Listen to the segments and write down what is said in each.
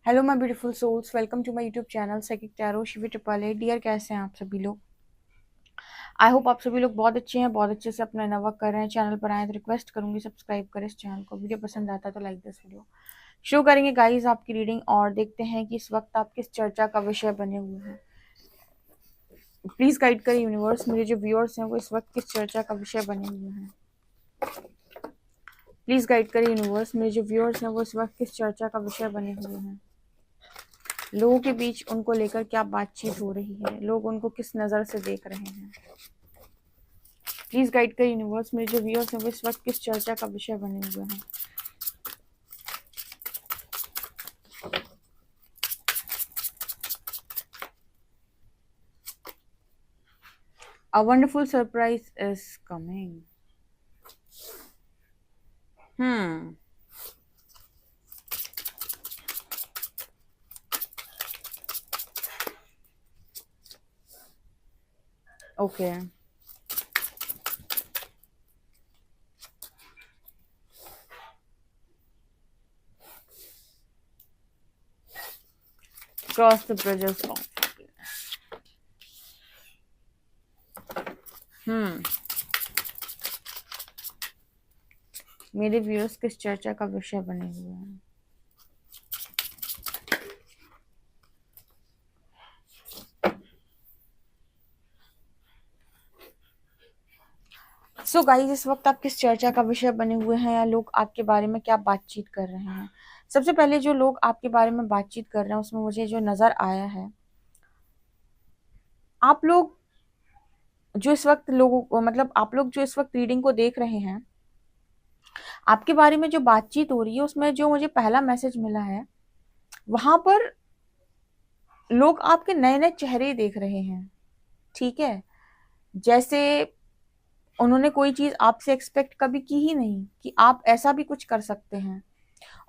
Hello my beautiful souls, welcome to my YouTube channel psychic tarot Shivi triple. Dear, कैसे हैं आप सभी लोग? आई होप आप सभी लोग बहुत अच्छे हैं, बहुत अच्छे से अपना नवा कर रहे हैं। चैनल पर आए तो रिक्वेस्ट करूंगी सब्सक्राइब करें इस चैनल को। वीडियो पसंद आता है तो लाइक दिस वीडियो। शुरू करेंगे गाइस आपकी रीडिंग और देखते हैं कि इस वक्त आप किस चर्चा का विषय बने हुए हैं। प्लीज गाइड करें यूनिवर्स, मेरे जो व्यूअर्स हैं वो इस वक्त किस चर्चा का विषय बने हुए हैं। प्लीज गाइड करें यूनिवर्स, मेरे जो व्यूअर्स हैं वो इस वक्त किस चर्चा का विषय बने हुए हैं। लोगों के बीच उनको लेकर क्या बातचीत हो रही है, लोग उनको किस नज़र से देख रहे हैं। प्लीज गाइड कर यूनिवर्स, मेरे जो व्यूअर्स हैं वो इस वक्त किस चर्चा का विषय बने हुए हैं। A wonderful surprise is coming. Hmm. Okay. Cross the bridges of happiness. मेरे व्यूअर्स किस चर्चा का विषय बने हुए हैं। सो गाइस, इस वक्त आप किस चर्चा का विषय बने हुए हैं या लोग आपके बारे में क्या बातचीत कर रहे हैं। सबसे पहले जो लोग आपके बारे में बातचीत कर रहे हैं उसमें मुझे जो नजर आया है, आप लोग जो इस वक्त लोगों मतलब आप लोग जो इस वक्त रीडिंग को देख रहे हैं, आपके बारे में जो बातचीत हो रही है उसमें जो मुझे पहला मैसेज मिला है, वहां पर लोग आपके नए नए चेहरे देख रहे हैं। ठीक है, जैसे उन्होंने कोई चीज आपसे एक्सपेक्ट कभी की ही नहीं कि आप ऐसा भी कुछ कर सकते हैं,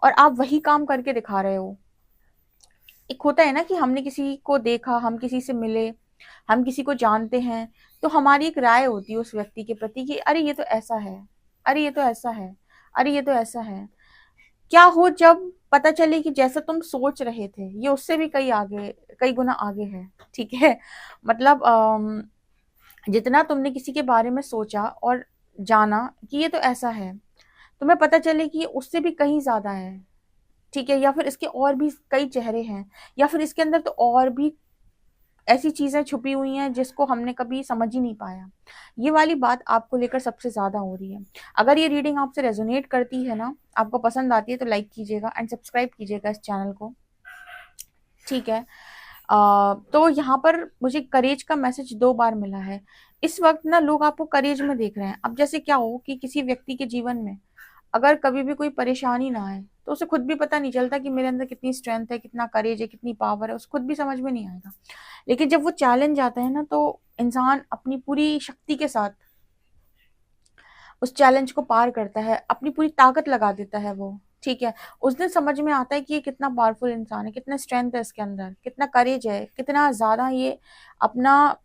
और आप वही काम करके दिखा रहे हो। एक होता है ना कि हमने किसी को देखा, हम किसी से मिले, हम किसी को जानते हैं, तो हमारी एक राय होती है उस व्यक्ति के प्रति कि अरे ये तो ऐसा है, अरे ये तो ऐसा है, अरे ये तो ऐसा है। क्या हो जब पता चले कि जैसा तुम सोच रहे थे ये उससे भी कई आगे, कई गुना आगे है। ठीक है, मतलब जितना तुमने किसी के बारे में सोचा और जाना कि ये तो ऐसा है, तुम्हें पता चले कि ये उससे भी कहीं ज्यादा है। ठीक है, या फिर इसके और भी कई चेहरे हैं, या फिर इसके अंदर तो और भी ऐसी चीजें छुपी हुई हैं जिसको हमने कभी समझ ही नहीं पाया। ये वाली बात आपको लेकर सबसे ज्यादा हो रही है। अगर ये रीडिंग आपसे रेजोनेट करती है ना, आपको पसंद आती है, तो लाइक कीजिएगा एंड सब्सक्राइब कीजिएगा इस चैनल को। ठीक है। तो यहाँ पर मुझे करेज का मैसेज 2 बार मिला है। इस वक्त ना लोग आपको करेज में देख रहे हैं। अब जैसे क्या हो कि किसी व्यक्ति के जीवन में अगर कभी भी कोई परेशानी ना आए तो उसे खुद भी पता नहीं चलता कि मेरे अंदर कितनी स्ट्रेंथ है, कितना करेज है, कितनी पावर है, उसे खुद भी समझ में नहीं आएगा। लेकिन जब वो चैलेंज आता है ना, तो इंसान अपनी पूरी शक्ति के साथ उस चैलेंज को पार करता है, अपनी पूरी ताकत लगा देता है वो। ठीक है, उस दिन समझ में आता है कि ये कितना पावरफुल इंसान है, कितना स्ट्रेंथ है इसके अंदर, कितना करेज है, कितना ज्यादा ये अपना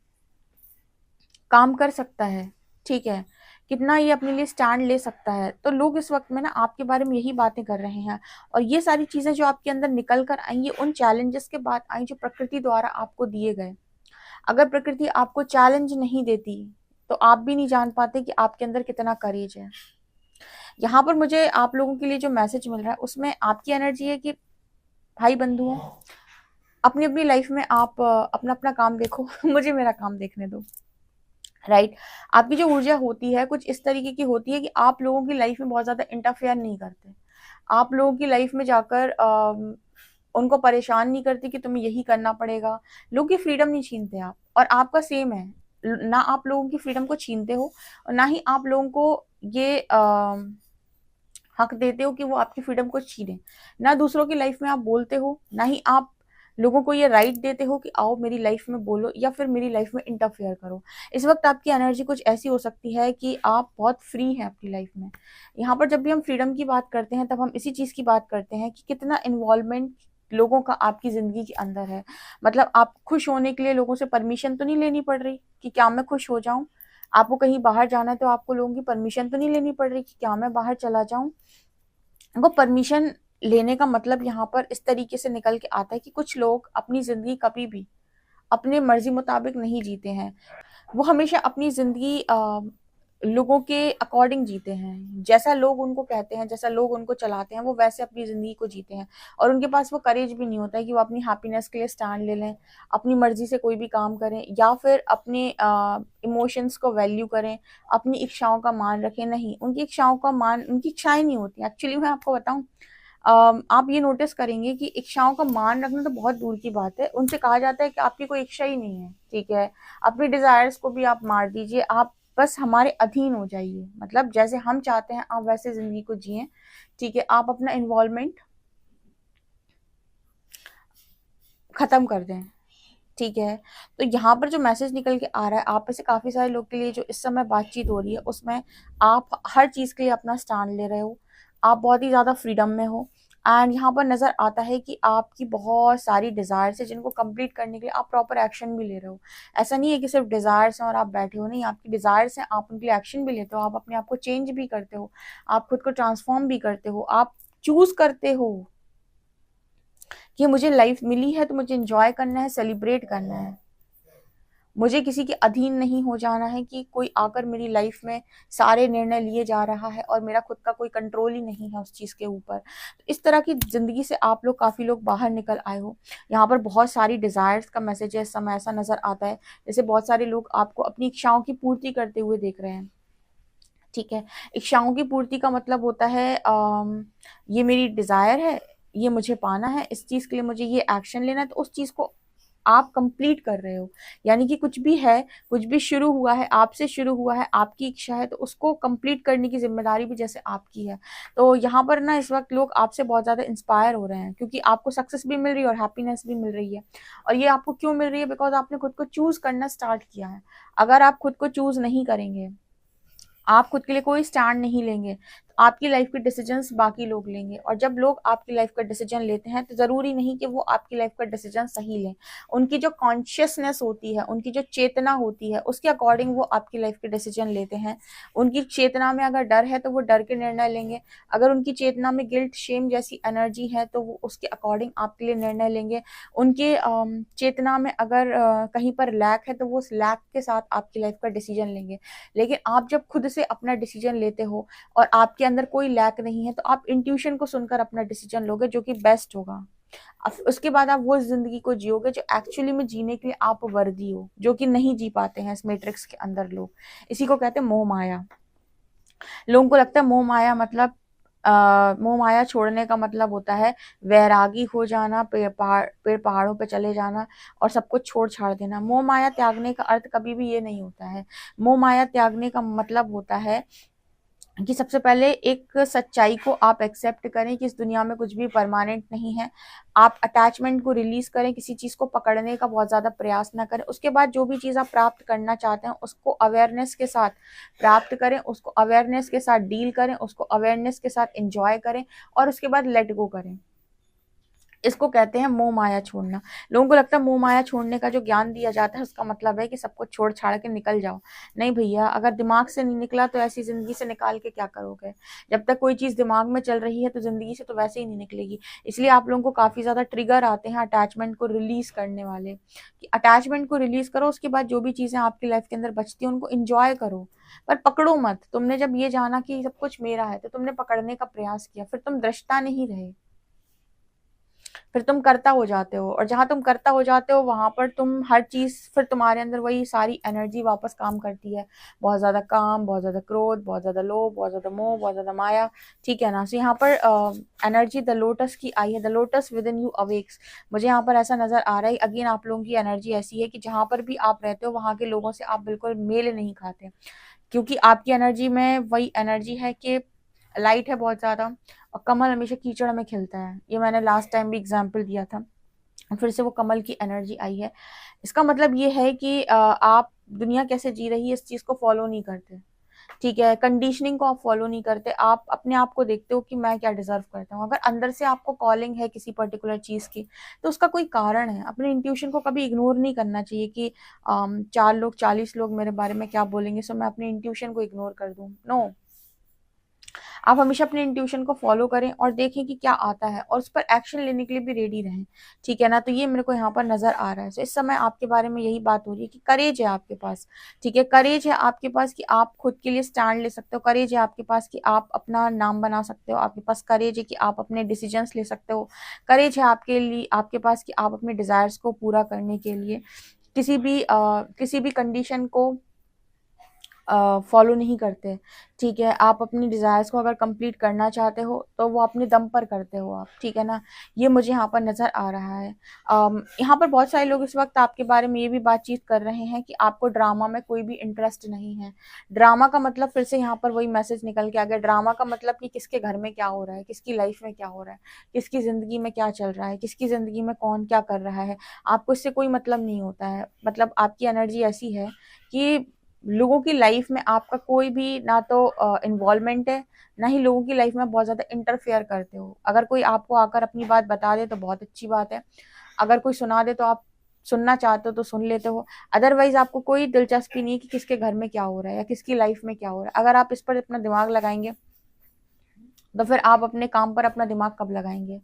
काम कर सकता है। ठीक है, कितना ये अपने लिए स्टैंड ले सकता है। तो लोग इस वक्त में ना आपके बारे में यही बातें कर रहे हैं, और ये सारी चीजें जो आपके अंदर निकल कर आई, ये उन चैलेंजेस के बाद आई जो प्रकृति द्वारा आपको दिए गए। अगर प्रकृति आपको चैलेंज नहीं देती तो आप भी नहीं जान पाते कि आपके अंदर कितना करेज है। यहाँ पर मुझे आप लोगों के लिए जो मैसेज मिल रहा है उसमें आपकी एनर्जी है कि भाई बंधुओं, अपनी अपनी लाइफ में आप अपना अपना काम देखो मुझे मेरा काम देखने दो। राइट, आपकी जो ऊर्जा होती है कुछ इस तरीके की होती है कि आप लोगों की लाइफ में बहुत ज्यादा इंटरफेयर नहीं करते। आप लोगों की लाइफ में जाकर उनको परेशान नहीं करते कि तुम्हें यही करना पड़ेगा। लोगों की फ्रीडम नहीं छीनते आप, और आपका सेम है। ना आप लोगों की फ्रीडम को छीनते हो, और ना ही आप लोगों को ये हक देते हो कि वो आपकी फ्रीडम को छीने। ना दूसरों की लाइफ में आप बोलते हो, ना ही आप लोगों को ये राइट देते हो कि आओ मेरी लाइफ में बोलो या फिर मेरी लाइफ में इंटरफेयर करो। इस वक्त आपकी एनर्जी कुछ ऐसी हो सकती है कि आप बहुत फ्री हैं अपनी लाइफ में। यहाँ पर जब भी हम फ्रीडम की बात करते हैं तब हम इसी चीज की बात करते हैं कि कितना इन्वॉल्वमेंट लोगों का आपकी जिंदगी के अंदर है। मतलब आप खुश होने के लिए लोगों से परमिशन तो नहीं लेनी पड़ रही कि क्या मैं खुश हो जाऊं। आपको कहीं बाहर जाना है तो आपको लोगों की परमिशन तो नहीं लेनी पड़ रही कि क्या मैं बाहर चला जाऊं। वो परमिशन लेने का मतलब यहाँ पर इस तरीके से निकल के आता है कि कुछ लोग अपनी ज़िंदगी कभी भी अपने मर्ज़ी मुताबिक नहीं जीते हैं। वो हमेशा अपनी ज़िंदगी लोगों के अकॉर्डिंग जीते हैं। जैसा लोग उनको कहते हैं, जैसा लोग उनको चलाते हैं, वो वैसे अपनी ज़िंदगी को जीते हैं। और उनके पास वो करेज भी नहीं होता है कि वो अपनी हैप्पीनेस के लिए स्टैंड ले लें, अपनी मर्ज़ी से कोई भी काम करें या फिर अपने इमोशंस को वैल्यू करें, अपनी इच्छाओं का मान रखें। नहीं, उनकी इच्छाओं का मान, उनकी इच्छाएँ नहीं होती। एक्चुअली मैं आपको बताऊँ, आप ये नोटिस करेंगे कि इच्छाओं का मान रखना तो बहुत दूर की बात है। उनसे कहा जाता है कि आपकी कोई इच्छा ही नहीं है, ठीक है? अपनी डिज़ायर्स को भी आप मार दीजिए, आप बस हमारे अधीन हो जाइए। मतलब जैसे हम चाहते हैं आप वैसे ज़िंदगी को जिएँ, ठीक है? आप अपना इन्वॉल्वमेंट ख़त्म कर दें, ठीक है? तो यहाँ पर जो मैसेज निकल के आ रहा है, आप में से काफ़ी सारे लोग के लिए जो इस समय बातचीत हो रही है, उसमें आप हर चीज़ के लिए अपना स्टैंड ले रहे हो। आप बहुत ही ज़्यादा फ्रीडम में हो एंड यहाँ पर नज़र आता है कि आपकी बहुत सारी डिज़ायर्स है जिनको कंप्लीट करने के लिए आप प्रॉपर एक्शन भी ले रहे हो। ऐसा नहीं है कि सिर्फ़ डिज़ायर्स हैं और आप बैठे हो, नहीं, आपकी डिज़ायर्स हैं, आप उनके लिए एक्शन भी लेते हो, आप अपने आप को चेंज भी करते हो, आप खुद को ट्रांसफ़ॉर्म भी करते हो, आप चूज़ करते हो कि मुझे लाइफ़ मिली है तो मुझे एन्जॉय करना है, सेलिब्रेट करना है। मुझे किसी के अधीन नहीं हो जाना है कि कोई आकर मेरी लाइफ में सारे निर्णय लिए जा रहा है और मेरा खुद का कोई कंट्रोल ही नहीं है उस चीज़ के ऊपर। तो इस तरह की ज़िंदगी से आप लोग, काफ़ी लोग बाहर निकल आए हो। यहाँ पर बहुत सारी डिज़ायर्स का मैसेज है, इस समय ऐसा नज़र आता है जैसे बहुत सारे लोग आपको अपनी इच्छाओं की पूर्ति करते हुए देख रहे हैं, ठीक है? इच्छाओं की पूर्ति का मतलब होता है ये मेरी डिज़ायर है, ये मुझे पाना है, इस चीज़ के लिए मुझे ये एक्शन लेना है, तो उस चीज़ को आप कंप्लीट कर रहे हो। यानी कि कुछ भी है, कुछ भी शुरू हुआ है, आपसे शुरू हुआ है, आपकी इच्छा है, तो उसको कंप्लीट करने की ज़िम्मेदारी भी जैसे आपकी है। तो यहाँ पर ना इस वक़्त लोग आपसे बहुत ज़्यादा इंस्पायर हो रहे हैं क्योंकि आपको सक्सेस भी मिल रही है और हैप्पीनेस भी मिल रही है। और ये आपको क्यों मिल रही है? बिकॉज़ आपने खुद को चूज़ करना स्टार्ट किया है। अगर आप खुद को चूज़ नहीं करेंगे, आप खुद के लिए कोई स्टैंड नहीं लेंगे, तो आपकी लाइफ के डिसीजंस बाकी लोग लेंगे और जब लोग आपकी लाइफ का डिसीजन लेते हैं तो ज़रूरी नहीं कि वो आपकी लाइफ का डिसीजन सही लें। उनकी जो कॉन्शियसनेस होती है, उनकी जो चेतना होती है, उसके अकॉर्डिंग वो आपकी लाइफ के डिसीजन लेते हैं। उनकी चेतना में अगर डर है तो वो डर के निर्णय लेंगे, अगर उनकी चेतना में गिल्ट, शेम जैसी एनर्जी है तो वो उसके अकॉर्डिंग आपके लिए निर्णय लेंगे। उनके चेतना में अगर कहीं पर लैक है तो वो उस लैक के साथ आपकी लाइफ का डिसीजन लेंगे। लेकिन आप जब खुद से अपना डिसीजन लेते हो और आपके अंदर कोई लैक नहीं है, तो आप इंट्यूशन को सुनकर अपना डिसीजन लोगे जो कि बेस्ट होगा। उसके बाद आप वो ज़िंदगी को जियोगे जो एक्चुअली में जीने के लिए आप वर्दी हो, जो कि नहीं जी पाते हैं इस मैट्रिक्स के अंदर लोग। इसी को कहते हैं मोह माया। लोगों को लगता है मोह माया मतलब मोह माया छोड़ने का मतलब होता है वैरागी हो जाना, पेड़ पहाड़ों पे चले जाना और सब कुछ छोड़ छाड़ देना। मोह माया त्यागने का अर्थ कभी भी ये नहीं होता है। मोह माया त्यागने का मतलब होता है कि सबसे पहले एक सच्चाई को आप एक्सेप्ट करें कि इस दुनिया में कुछ भी परमानेंट नहीं है। आप अटैचमेंट को रिलीज़ करें, किसी चीज़ को पकड़ने का बहुत ज़्यादा प्रयास ना करें। उसके बाद जो भी चीज़ आप प्राप्त करना चाहते हैं, उसको अवेयरनेस के साथ प्राप्त करें, उसको अवेयरनेस के साथ डील करें, उसको अवेयरनेस के साथ एन्जॉय करें और उसके बाद लेट गो करें। इसको कहते हैं मोह माया छोड़ना। लोगों को लगता है मोह माया छोड़ने का जो ज्ञान दिया जाता है उसका मतलब है कि सब कुछ छोड़ छाड़ के निकल जाओ। नहीं भैया, अगर दिमाग से नहीं निकला तो ऐसी ज़िंदगी से निकाल के क्या करोगे? जब तक कोई चीज़ दिमाग में चल रही है तो ज़िंदगी से तो वैसे ही नहीं निकलेगी। इसलिए आप लोगों को काफ़ी ज़्यादा ट्रिगर आते हैं अटैचमेंट को रिलीज़ करने वाले, कि अटैचमेंट को रिलीज़ करो, उसके बाद जो भी चीज़ें आपकी लाइफ़ के अंदर बचती हैं उनको एन्जॉय करो। पर पकड़ो मत। तुमने जब ये जाना कि सब कुछ मेरा है तो तुमने पकड़ने का प्रयास किया, फिर तुम दृष्टा नहीं रहे। फिर तुम कर्ता हो जाते हो और जहाँ तुम कर्ता हो जाते हो वहाँ पर तुम हर चीज़, फिर तुम्हारे अंदर वही सारी एनर्जी वापस काम करती है। बहुत ज़्यादा काम, बहुत ज़्यादा क्रोध, बहुत ज़्यादा लोभ, बहुत ज़्यादा मोह, बहुत ज़्यादा माया, ठीक है ना? सो यहाँ पर एनर्जी द लोटस की आई है, the lotus with in you awakes. मुझे यहाँ पर ऐसा नज़र आ रहा है, अगेन आप लोगों की एनर्जी ऐसी है कि जहाँ पर भी आप रहते हो वहाँ के लोगों से आप बिल्कुल मेल नहीं खाते, क्योंकि आपकी एनर्जी में वही एनर्जी है कि लाइट है बहुत ज़्यादा और कमल हमेशा कीचड़ में खिलता है। ये मैंने लास्ट टाइम भी एग्जांपल दिया था। फिर से वो कमल की एनर्जी आई है। इसका मतलब ये है कि आप दुनिया कैसे जी रही है इस चीज़ को फॉलो नहीं करते, ठीक है? कंडीशनिंग को आप फॉलो नहीं करते। आप अपने आप को देखते हो कि मैं क्या डिज़र्व करता हूँ। अगर अंदर से आपको कॉलिंग है किसी पर्टिकुलर चीज़ की, तो उसका कोई कारण है। अपने इंट्यूशन को कभी इग्नोर नहीं करना चाहिए कि 4 लोग 40 लोग मेरे बारे में क्या बोलेंगे, सो मैं अपने इंट्यूशन को इग्नोर कर दूँ। नो, आप हमेशा अपने इंट्यूशन को फॉलो करें और देखें कि क्या आता है, और उस पर एक्शन लेने के लिए भी रेडी रहें, ठीक है ना। तो ये मेरे को यहाँ पर नजर आ रहा है। तो इस समय आपके बारे में यही बात हो रही है कि करेज है आपके पास, ठीक है, करेज है आपके पास कि आप खुद के लिए स्टैंड ले सकते हो, करेज है आपके पास कि आप अपना नाम बना सकते हो, आपके पास करेज है कि आप अपने डिसीजंस ले सकते हो, करेज है आपके लिए, आपके पास कि आप अपने डिजायर्स को पूरा करने के लिए किसी भी कंडीशन को फॉलो नहीं करते, ठीक है। आप अपनी डिज़ायर्स को अगर कंप्लीट करना चाहते हो तो वो अपने दम पर करते हो आप, ठीक है ना। ये मुझे यहाँ पर नज़र आ रहा है। यहाँ पर बहुत सारे लोग इस वक्त आपके बारे में ये भी बातचीत कर रहे हैं कि आपको ड्रामा में कोई भी इंटरेस्ट नहीं है। ड्रामा का मतलब फिर से यहाँ पर वही मैसेज निकल के आ गया। ड्रामा का मतलब कि किसके घर में क्या हो रहा है, किसकी लाइफ में क्या हो रहा है, किसकी ज़िंदगी में क्या चल रहा है, किसकी ज़िंदगी में कौन क्या कर रहा है, आपको इससे कोई मतलब नहीं होता है। मतलब आपकी एनर्जी ऐसी है कि लोगों की लाइफ में आपका कोई भी ना तो इन्वॉल्वमेंट है, ना ही लोगों की लाइफ में बहुत ज़्यादा इंटरफेयर करते हो। अगर कोई आपको आकर अपनी बात बता दे तो बहुत अच्छी बात है, अगर कोई सुना दे तो आप सुनना चाहते हो तो सुन लेते हो, अदरवाइज आपको कोई दिलचस्पी नहीं है कि किसके घर में क्या हो रहा है या किसकी लाइफ में क्या हो रहा है। अगर आप इस पर अपना दिमाग लगाएंगे तो फिर आप अपने काम पर अपना दिमाग कब लगाएंगे,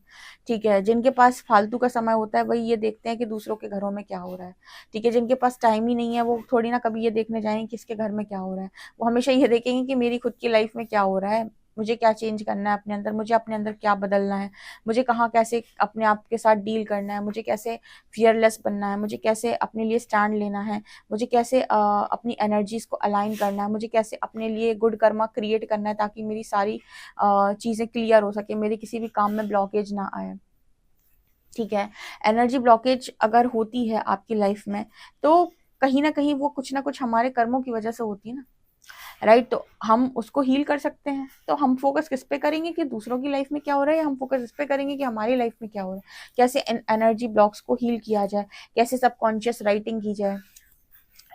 ठीक है। जिनके पास फालतू का समय होता है वही ये देखते हैं कि दूसरों के घरों में क्या हो रहा है, ठीक है। जिनके पास टाइम ही नहीं है वो थोड़ी ना कभी ये देखने जाएंगे कि इसके घर में क्या हो रहा है, वो हमेशा ये देखेंगे कि मेरी खुद की लाइफ में क्या हो रहा है, मुझे क्या चेंज करना है अपने अंदर, मुझे अपने अंदर क्या बदलना है, मुझे कहाँ कैसे अपने आप के साथ डील करना है, मुझे कैसे फियरलेस बनना है, मुझे कैसे अपने लिए स्टैंड लेना है, मुझे कैसे अपनी एनर्जीज को अलाइन करना है, मुझे कैसे अपने लिए गुड कर्मा क्रिएट करना है ताकि मेरी सारी चीज़ें क्लियर हो सके, मेरे किसी भी काम में ब्लॉकेज ना आए, ठीक है। एनर्जी ब्लॉकेज अगर होती है आपकी लाइफ में तो कहीं ना कहीं वो कुछ ना कुछ हमारे कर्मों की वजह से होती है ना, राइट। तो हम उसको हील कर सकते हैं। तो हम फोकस किस पे करेंगे कि दूसरों की लाइफ में क्या हो रहा है, या हम फोकस इस पे करेंगे कि हमारी लाइफ में क्या हो रहा है, कैसे एनर्जी ब्लॉक्स को हील किया जाए, कैसे सबकॉन्शियस राइटिंग की जाए,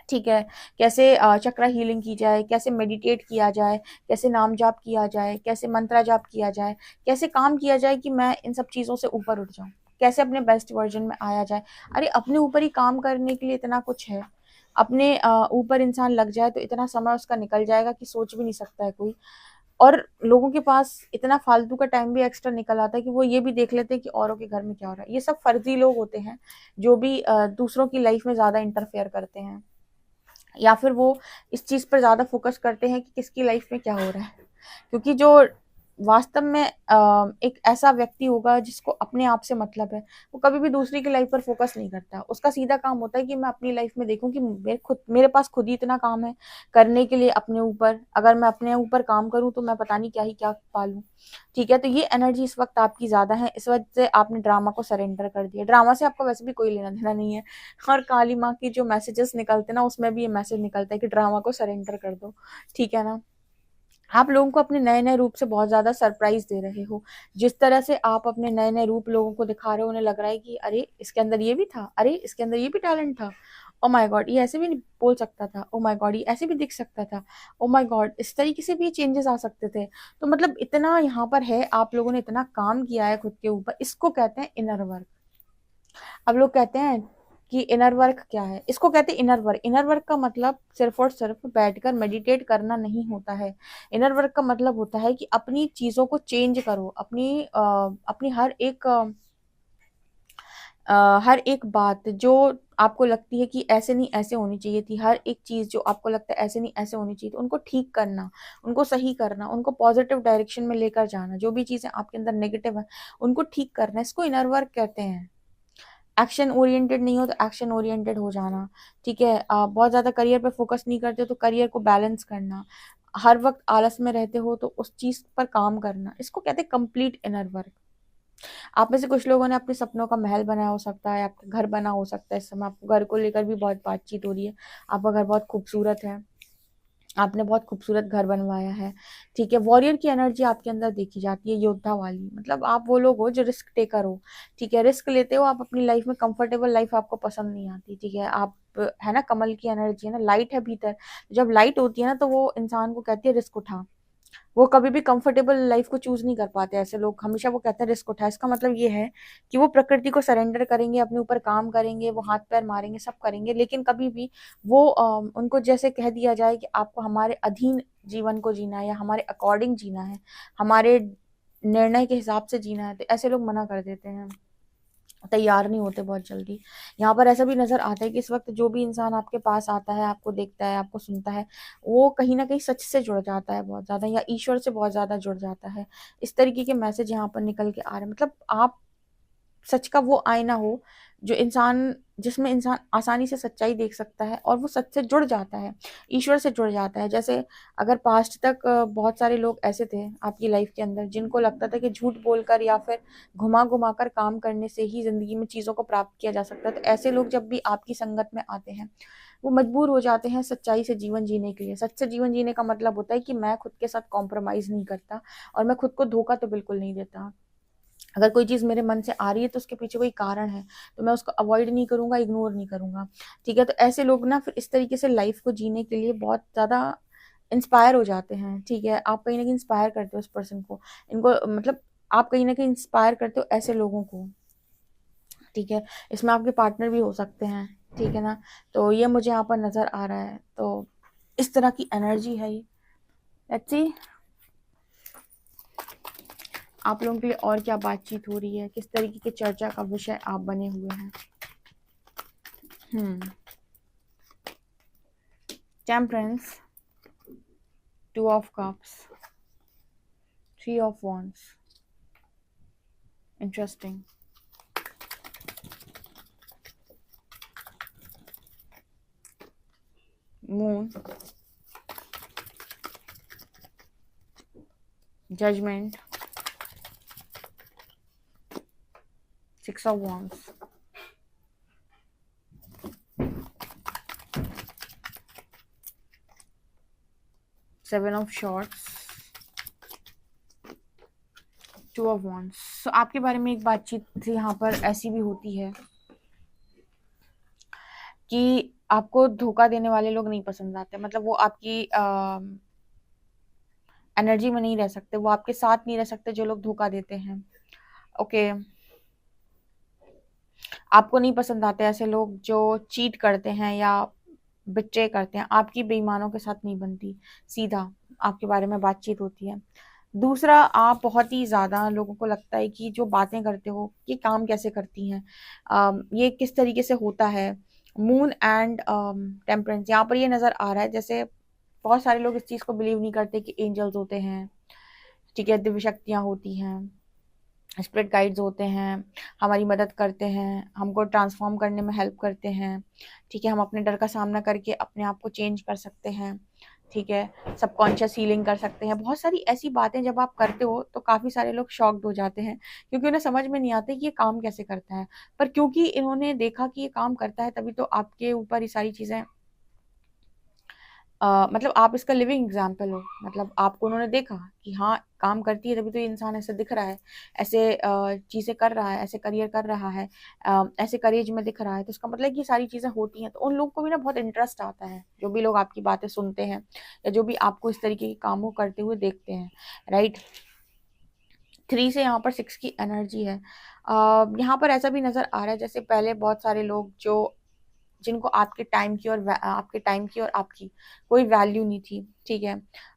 ठीक है, कैसे चक्र हीलिंग की जाए, कैसे मेडिटेट किया जाए, कैसे नाम जाप किया जाए, कैसे मंत्रा जाप किया जाए, कैसे काम किया जाए कि मैं इन सब चीज़ों से ऊपर उठ जाऊं, कैसे अपने बेस्ट वर्जन में आया जाए। अरे अपने ऊपर ही काम करने के लिए इतना कुछ है, अपने ऊपर इंसान लग जाए तो इतना समय उसका निकल जाएगा कि सोच भी नहीं सकता है कोई। और लोगों के पास इतना फालतू का टाइम भी एक्स्ट्रा निकल आता है कि वो ये भी देख लेते हैं कि औरों के घर में क्या हो रहा है। ये सब फर्जी लोग होते हैं जो भी दूसरों की लाइफ में ज़्यादा इंटरफेयर करते हैं, या फिर वो इस चीज़ पर ज़्यादा फोकस करते हैं कि किसकी लाइफ में क्या हो रहा है। क्योंकि जो वास्तव में एक ऐसा व्यक्ति होगा जिसको अपने आप से मतलब है, वो कभी भी दूसरी की लाइफ पर फोकस नहीं करता। उसका सीधा काम होता है कि मैं अपनी लाइफ में देखूं कि मेरे पास खुद ही इतना काम है करने के लिए अपने ऊपर, अगर मैं अपने ऊपर काम करूं तो मैं पता नहीं क्या ही क्या पालूं, ठीक है। तो ये एनर्जी इस वक्त आपकी ज़्यादा है, इस वजह से आपने ड्रामा को सरेंडर कर दिया। ड्रामा से आपका वैसे भी कोई लेना देना नहीं है, और काली माँ की जो मैसेजेस निकलते ना उसमें भी ये मैसेज निकलता है कि ड्रामा को सरेंडर कर दो, ठीक है ना। आप लोगों को अपने नए नए रूप से बहुत ज्यादा सरप्राइज दे रहे हो। जिस तरह से आप अपने नए नए रूप लोगों को दिखा रहे हो, उन्हें लग रहा है कि अरे इसके अंदर ये भी था, अरे इसके अंदर ये भी टैलेंट था, ओ माय गॉड ये ऐसे भी बोल सकता था, ओ माय गॉड ये ऐसे भी दिख सकता था, ओ माय गॉड इस तरीके से भी ये चेंजेस आ सकते थे। तो मतलब इतना यहाँ पर है, आप लोगों ने इतना काम किया है खुद के ऊपर, इसको कहते हैं इनर वर्क। अब लोग कहते हैं कि इनर वर्क क्या है, इसको कहते हैं इनर वर्क। इनर वर्क का मतलब सिर्फ और सिर्फ बैठकर मेडिटेट करना नहीं होता है। इनर वर्क का मतलब होता है कि अपनी चीजों को चेंज करो, अपनी हर एक बात जो आपको लगती है कि ऐसे नहीं ऐसे होनी चाहिए थी, हर एक चीज जो आपको लगता है ऐसे नहीं ऐसे होनी चाहिए थी, उनको ठीक करना, उनको सही करना, उनको पॉजिटिव डायरेक्शन में लेकर जाना। जो भी चीजें आपके अंदर नेगेटिव है उनको ठीक करना, इसको इनर वर्क कहते हैं। एक्शन ओरिएंटेड नहीं हो तो एक्शन ओरिएंटेड हो जाना, ठीक है। बहुत ज्यादा करियर पे फोकस नहीं करते हो तो करियर को बैलेंस करना, हर वक्त आलस में रहते हो तो उस चीज पर काम करना, इसको कहते हैं कंप्लीट इनर वर्क। आप में से कुछ लोगों ने अपने सपनों का महल बनाया हो सकता है, आपका घर बना हो सकता है। इस समय आपको घर को लेकर भी बहुत बातचीत हो रही है, आपका घर बहुत खूबसूरत है, आपने बहुत खूबसूरत घर बनवाया है, ठीक है। वॉरियर की एनर्जी आपके अंदर देखी जाती है, योद्धा वाली। मतलब आप वो लोग हो जो रिस्क टेकर हो, ठीक है, रिस्क लेते हो आप अपनी लाइफ में। कंफर्टेबल लाइफ आपको पसंद नहीं आती, ठीक है। आप है ना, कमल की एनर्जी है ना, लाइट है भीतर। जब लाइट होती है ना तो वो इंसान को कहती है रिस्क उठा। वो कभी भी कंफर्टेबल लाइफ को चूज नहीं कर पाते ऐसे लोग, हमेशा वो कहते हैं रिस्क उठा। इसका मतलब ये है कि वो प्रकृति को सरेंडर करेंगे, अपने ऊपर काम करेंगे, वो हाथ पैर मारेंगे, सब करेंगे, लेकिन कभी भी वो उनको जैसे कह दिया जाए कि आपको हमारे अधीन जीवन को जीना है या हमारे अकॉर्डिंग जीना है, हमारे निर्णय के हिसाब से जीना है, तो ऐसे लोग मना कर देते हैं, तैयार नहीं होते बहुत जल्दी। यहाँ पर ऐसा भी नजर आता है कि इस वक्त जो भी इंसान आपके पास आता है, आपको देखता है, आपको सुनता है, वो कहीं ना कहीं सच से जुड़ जाता है बहुत ज्यादा, या ईश्वर से बहुत ज्यादा जुड़ जाता है। इस तरीके के मैसेज यहाँ पर निकल के आ रहे हैं। मतलब आप सच का वो आईना हो जो इंसान, जिसमें इंसान आसानी से सच्चाई देख सकता है और वो सच से जुड़ जाता है, ईश्वर से जुड़ जाता है। जैसे अगर पास्ट तक बहुत सारे लोग ऐसे थे आपकी लाइफ के अंदर जिनको लगता था कि झूठ बोलकर या फिर घुमा घुमा कर काम करने से ही जिंदगी में चीजों को प्राप्त किया जा सकता है, तो ऐसे लोग जब भी आपकी संगत में आते हैं, वो मजबूर हो जाते हैं सच्चाई से जीवन जीने के लिए। सच से जीवन जीने का मतलब होता है कि मैं खुद के साथ कॉम्प्रोमाइज नहीं करता और मैं खुद को धोखा तो बिल्कुल नहीं देता। अगर कोई चीज़ मेरे मन से आ रही है तो उसके पीछे कोई कारण है, तो मैं उसको अवॉइड नहीं करूंगा, इग्नोर नहीं करूंगा। ठीक है, तो ऐसे लोग ना फिर इस तरीके से लाइफ को जीने के लिए बहुत ज़्यादा इंस्पायर हो जाते हैं। ठीक है, आप कहीं ना कहीं इंस्पायर करते हो इस पर्सन को, इनको मतलब आप कहीं ना कहीं इंस्पायर करते हो ऐसे लोगों को। ठीक है, इसमें आपके पार्टनर भी हो सकते हैं। ठीक है ना, तो ये मुझे यहाँ पर नज़र आ रहा है। तो इस तरह की एनर्जी है ये। लेट्स सी आप लोगों के लिए और क्या बातचीत हो रही है, किस तरीके की चर्चा का विषय आप बने हुए हैं। Temperance, 2 of Cups, 3 of Wands, interesting. Moon, judgement, 6 of Wands, 7 of Swords, 2 of Wands। तो आपके बारे में एक बातचीत यहाँ पर ऐसी भी होती है कि आपको धोखा देने वाले लोग नहीं पसंद आते। मतलब वो आपकी एनर्जी में नहीं रह सकते, वो आपके साथ नहीं रह सकते जो लोग धोखा देते हैं। ओके, आपको नहीं पसंद आते ऐसे लोग जो चीट करते हैं या बिट्रे करते हैं। आपकी बेईमानों के साथ नहीं बनती, सीधा आपके बारे में बातचीत होती है। दूसरा, आप बहुत ही ज़्यादा लोगों को लगता है कि जो बातें करते हो ये काम कैसे करती हैं, ये किस तरीके से होता है। मून एंड टेम्परेंस, यहाँ पर ये नज़र आ रहा है जैसे बहुत सारे लोग इस चीज़ को बिलीव नहीं करते कि एंजल्स होते हैं। ठीक है, दिव्य शक्तियाँ होती हैं, स्पिरिट गाइड्स होते हैं, हमारी मदद करते हैं, हमको ट्रांसफॉर्म करने में हेल्प करते हैं। ठीक है, हम अपने डर का सामना करके अपने आप को चेंज कर सकते हैं। ठीक है, सबकॉन्शियस हीलिंग कर सकते हैं। बहुत सारी ऐसी बातें जब आप करते हो तो काफ़ी सारे लोग शॉक्ड हो जाते हैं क्योंकि उन्हें समझ में नहीं आता कि ये काम कैसे करता है। पर क्योंकि इन्होंने देखा कि ये काम करता है तभी तो आपके ऊपर ये सारी चीज़ें मतलब आप इसका लिविंग एग्जाम्पल हो। मतलब आपको उन्होंने देखा कि हाँ काम करती है तभी तो ये इंसान ऐसे दिख रहा है, ऐसे चीज़ें कर रहा है, ऐसे करियर कर रहा है, ऐसे करेज में दिख रहा है। तो इसका मतलब कि ये सारी चीज़ें होती हैं। तो उन लोगों को भी ना बहुत इंटरेस्ट आता है, जो भी लोग आपकी बातें सुनते हैं या जो भी आपको इस तरीके के काम को करते हुए देखते हैं। राइट, 3 से यहाँ पर 6 की एनर्जी है। यहाँ पर ऐसा भी नज़र आ रहा है जैसे पहले बहुत सारे लोग जो जिनको आपके टाइम की और आपकी कोई वैल्यू नहीं थी। ठीक है,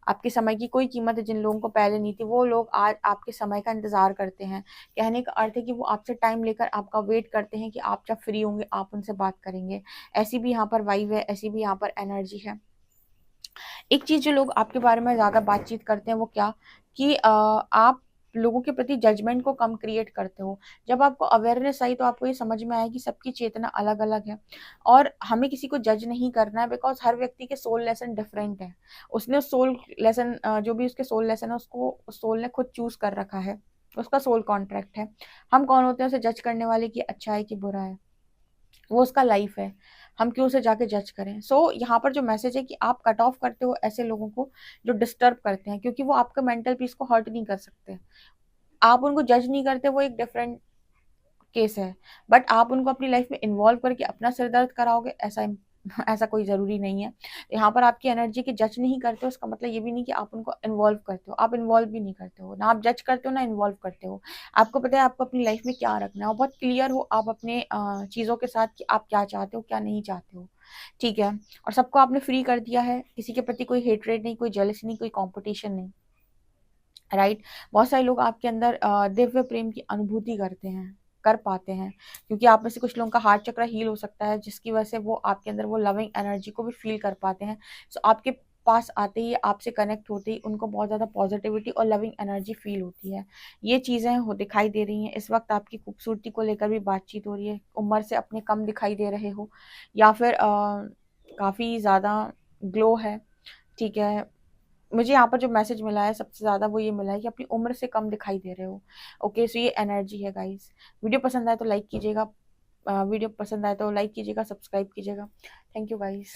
आपके समय की कोई कीमत जिन लोगों को पहले नहीं थी, वो लोग आज आपके समय का इंतजार करते हैं। कहने का अर्थ है कि वो आपसे टाइम लेकर आपका वेट करते हैं कि आप जब फ्री होंगे आप उनसे बात करेंगे। ऐसी भी यहाँ पर वाइब है, ऐसी भी यहाँ पर एनर्जी है। एक चीज जो लोग आपके बारे में ज्यादा बातचीत करते हैं वो क्या, कि आप लोगों के प्रति जजमेंट को कम क्रिएट करते हो। जब आपको अवेयरनेस आई तो आपको ये समझ में आया कि सबकी चेतना अलग अलग है और हमें किसी को जज नहीं करना है, बिकॉज हर व्यक्ति के सोल लेसन डिफरेंट है। उसने सोल लेसन जो भी उसके सोल लेसन है उसको सोल ने खुद चूज कर रखा है, उसका सोल कॉन्ट्रैक्ट है। हम कौन होते हैं उसे जज करने वाले कि अच्छा है कि बुरा है, वो उसका लाइफ है, हम क्यों उसे जाके जज करें। यहाँ पर जो मैसेज है कि आप कट ऑफ करते हो ऐसे लोगों को जो डिस्टर्ब करते हैं, क्योंकि वो आपका मेंटल पीस को हर्ट नहीं कर सकते। आप उनको जज नहीं करते, वो एक डिफरेंट केस है। बट आप उनको अपनी लाइफ में इन्वॉल्व करके अपना सिर दर्द कराओगे, ऐसा ऐसा कोई जरूरी नहीं है। यहाँ पर आपकी एनर्जी की जज नहीं करते हो, उसका मतलब ये भी नहीं कि आप उनको इन्वॉल्व करते हो। आप इन्वॉल्व भी नहीं करते हो, ना आप जज करते हो ना इन्वॉल्व करते हो। आपको पता है आपको अपनी लाइफ में क्या रखना है, और बहुत क्लियर हो आप अपने चीज़ों के साथ कि आप क्या चाहते हो क्या नहीं चाहते हो। ठीक है, और सबको आपने फ्री कर दिया है, किसी के प्रति कोई हेट्रेड नहीं, कोई जेलसी नहीं, कोई कंपटीशन नहीं, राइट। बहुत सारे लोग आपके अंदर दिव्य प्रेम की अनुभूति करते हैं, कर पाते हैं, क्योंकि आप में से कुछ लोगों का हार्ट चक्र हील हो सकता है, जिसकी वजह से वो आपके अंदर वो लविंग एनर्जी को भी फील कर पाते हैं। सो आपके पास आते ही, आपसे कनेक्ट होते ही उनको बहुत ज़्यादा पॉजिटिविटी और लविंग एनर्जी फील होती है। ये चीज़ें हो दिखाई दे रही हैं। इस वक्त आपकी खूबसूरती को लेकर भी बातचीत हो रही है, उम्र से अपने कम दिखाई दे रहे हो, या फिर काफ़ी ज़्यादा ग्लो है, ठीक है। मुझे यहाँ पर जो मैसेज मिला है सबसे ज़्यादा वो ये मिला है कि अपनी उम्र से कम दिखाई दे रहे हो। ओके, सो ये एनर्जी है गाइस। वीडियो पसंद आए तो लाइक कीजिएगा, वीडियो पसंद आए तो लाइक कीजिएगा, सब्सक्राइब कीजिएगा। Thank you guys.